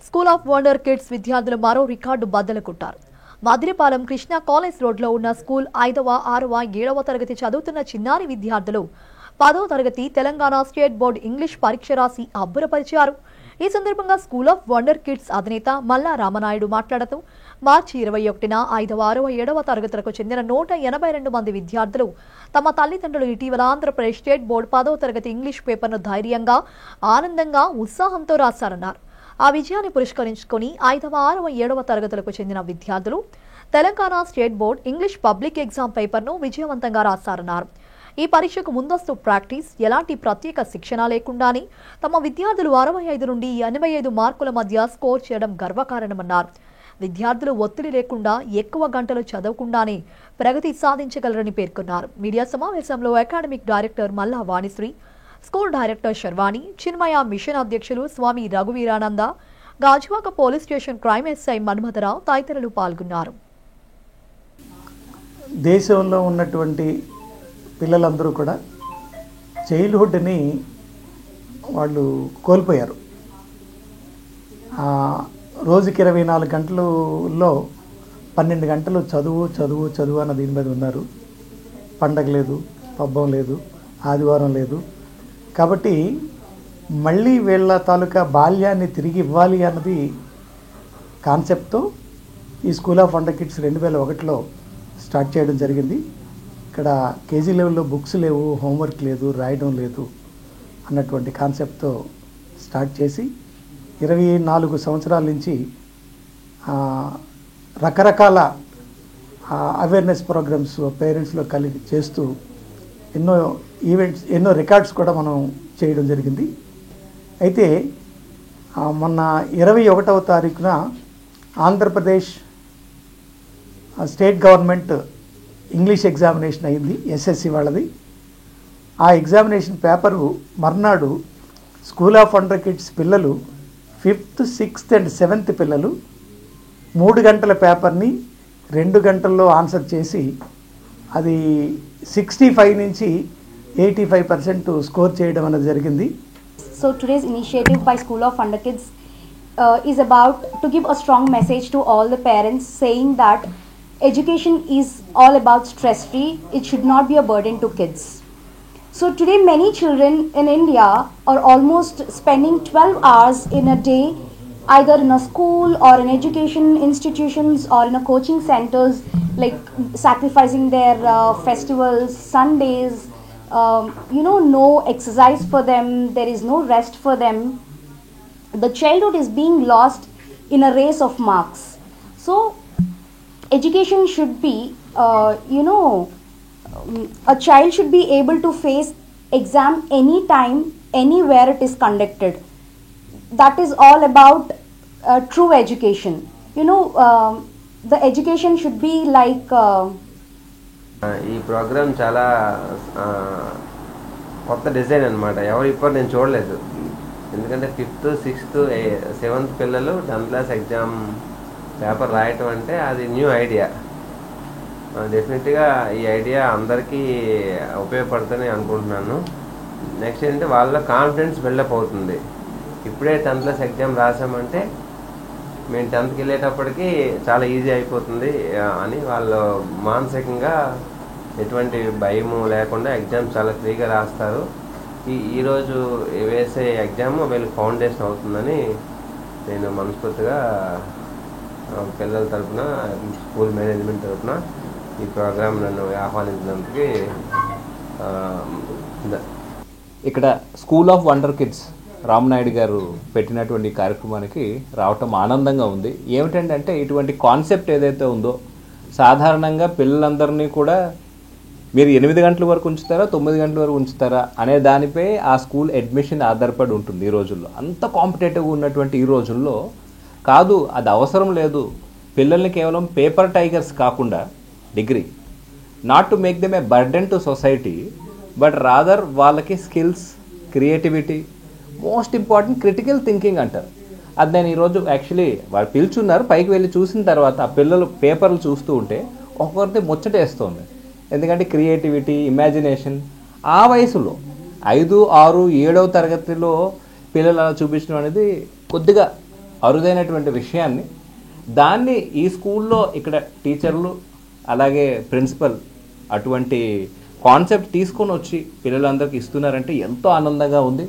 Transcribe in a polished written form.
School of wonder kids విద్యార్థులు మరో record బద్దలు కొట్టారు. మదిరిపాలెం కృష్ణా కాలేజ్ రోడ్లో ఉన్న స్కూల్ 5వ, 6వ, 7వ తరగతి చదువుతున్న చిన్నారి విద్యార్థులు 10వ తరగతి తెలంగాణ స్టేట్ బోర్డు ఇంగ్లీష్ పరీక్ష రాసి అబ్బురపరిచారు. ఈ సందర్భంగా స్కూల్ ఆఫ్ వండర్ కిడ్స్ అధినేత మల్లా రామనాయుడు మాట్లాడుతూ మార్చి 21న 5వ, 6వ, 7వ తరగతులకు చెందిన 182 మంది విద్యార్థులు తమ తల్లిదండ్రులు ఇటీవల ఆంధ్రప్రదేశ్ స్టేట్ బోర్డు 10వ తరగతి ఇంగ్లీష్ పేపర్ను ధైర్యంగా, ఆనందంగా, ఉత్సాహంతో రాశారన్నారు. ఆ విజయాన్ని పురస్కరించుకుని 5వ, 6వ, 7వ తరగతులకు చెందిన విద్యార్థులు Telangana state board English public exam పేపర్ను విజయవంతంగా రాశారన్నారు. ఈ పరీక్షకు ముందస్తు ప్రాక్టీస్, ఎలాంటి ప్రత్యేక శిక్షణ లేకుండానే తమ విద్యార్థులు 65 నుండి 85 మార్కుల మధ్య స్కోర్ చేయడం గర్వకారణమన్నారు. విద్యార్థులు ఒత్తిడి లేకుండా ఎక్కువ గంటలు చదవకుండానే ప్రగతి సాధించగలరని పేర్కొన్నారు. మీడియా సమావేశంలో academic director Malla Vanisri, school director Sharvani, Chinmaya mission అధ్యక్షులు Swami Raghuveerananda, Gajuwaka police station crime SI Manmatharao తదితరులు పాల్గొన్నారు. దేశంలో ఉన్నటువంటి పిల్లలందరూ కూడా చైల్డ్హుడ్ని వాళ్ళు కోల్పోయారు. రోజుకి 24 గంటలలో 12 గంటలు చదువు చదువు చదువు అన్న దీని మీద ఉన్నారు. పండగ లేదు, పబ్బం లేదు, ఆదివారం లేదు. కాబట్టి మళ్ళీ వీళ్ళ తాలూకా బాల్యాన్ని తిరిగి ఇవ్వాలి అన్నది కాన్సెప్ట్తో ఈ స్కూల్ ఆఫ్ వండర్ కిడ్స్ 2001లో స్టార్ట్ చేయడం జరిగింది. ఇక్కడ కేజీ లెవెల్లో బుక్స్ లేవు, హోంవర్క్ లేదు, రాయడం లేదు అన్నటువంటి కాన్సెప్ట్తో స్టార్ట్ చేసి 24 సంవత్సరాల నుంచి రకరకాల అవేర్నెస్ ప్రోగ్రామ్స్ పేరెంట్స్లో కలిగి చేస్తూ ఎన్నో ఈవెంట్స్, ఎన్నో రికార్డ్స్ కూడా మనం చేయడం జరిగింది. అయితే మొన్న 21వ తారీఖున Andhra Pradesh state government English examination అయింది, ఎస్ఎస్సి వాళ్ళది. ఆ ఎగ్జామినేషన్ పేపరు మర్నాడు స్కూల్ ఆఫ్ వండర్ కిడ్స్ పిల్లలు 5th, 6th and 7th పిల్లలు 3 గంటల పేపర్ని 2 గంటల్లో ఆన్సర్ చేసి అది 65 నుంచి 85% స్కోర్ చేయడం అనేది జరిగింది. So today's initiative by School of Wonder Kids is about to give a strong message to all the parents, saying that education is all about stress free. It should not be a burden to kids. So today many children in India are almost spending 12 hours in a day either in a school or in education institutions or in a coaching centers, like sacrificing their festivals, Sundays, no exercise for them, there is no rest for them. The childhood is being lost in a race of marks. So education should be, a child should be able to face exam anytime, anywhere it is conducted. That is all about true education. The education should be like ఈ programme చాలా కొత్త design అనమాట. ఎవరు ఇప్పుడు నేను చూడలేదు. ఎందుకంటే 5th, 6th, 7th పిల్లలు 10th క్లాస్ ఎగ్జామ్ పేపర్ రాయటం అంటే అది న్యూ ఐడియా. డెఫినెట్గా ఈ ఐడియా అందరికీ ఉపయోగపడుతుందని అనుకుంటున్నాను. నెక్స్ట్ ఏంటంటే వాళ్ళ కాన్ఫిడెన్స్ బిల్డప్ అవుతుంది. ఇప్పుడే 10th క్లాస్ ఎగ్జామ్ రాసామంటే మేము 10th వెళ్ళేటప్పటికి చాలా ఈజీ అయిపోతుంది అని వాళ్ళు మానసికంగా ఎటువంటి భయము లేకుండా ఎగ్జామ్ చాలా ఫ్రీగా రాస్తారు. ఈరోజు వేసే ఎగ్జామ్ వీళ్ళకి ఫౌండేషన్ అవుతుందని నేను మనస్ఫూర్తిగా పిల్లల తరఫున, స్కూల్ మేనేజ్మెంట్ తరఫున ఈ ప్రోగ్రామ్ నన్ను ఆహ్వానించినందుకు ఇక్కడ school of wonder kids Rama Naidu గారు పెట్టినటువంటి కార్యక్రమానికి రావటం ఆనందంగా ఉంది. ఏమిటంటే ఇటువంటి కాన్సెప్ట్ ఏదైతే ఉందో, సాధారణంగా పిల్లలందరినీ కూడా మీరు 8 గంటల వరకు ఉంచుతారా, 9 గంటల వరకు ఉంచుతారా అనే దానిపై ఆ స్కూల్ అడ్మిషన్ ఆధారపడి ఉంటుంది. ఈ రోజుల్లో అంత కాంపిటేటివ్గా ఉన్నటువంటి ఈ రోజుల్లో కాదు, అది అవసరం లేదు. పిల్లల్ని కేవలం పేపర్ టైగర్స్ కాకుండా degree, not to make them a burden to society, but rather వాళ్ళకి skills, creativity, most important critical thinking అంటారు. అది నేను ఈరోజు యాక్చువల్లీ వాళ్ళు పిలుచున్నారు, పైకి వెళ్ళి చూసిన తర్వాత ఆ పిల్లలు పేపర్లు చూస్తూ ఉంటే ఒక్కొక్కరిది ముచ్చటేస్తుంది. ఎందుకంటే క్రియేటివిటీ, ఇమాజినేషన్ ఆ వయసులో 5, 6, 7వ తరగతిలో పిల్లలు అలా చూపించడం అనేది కొద్దిగా అరుదైనటువంటి విషయాన్ని దాన్ని ఈ స్కూల్లో ఇక్కడ టీచర్లు అలాగే ప్రిన్సిపల్ అటువంటి కాన్సెప్ట్ తీసుకొని వచ్చి పిల్లలందరికీ ఇస్తున్నారంటే ఎంతో ఆనందంగా ఉంది.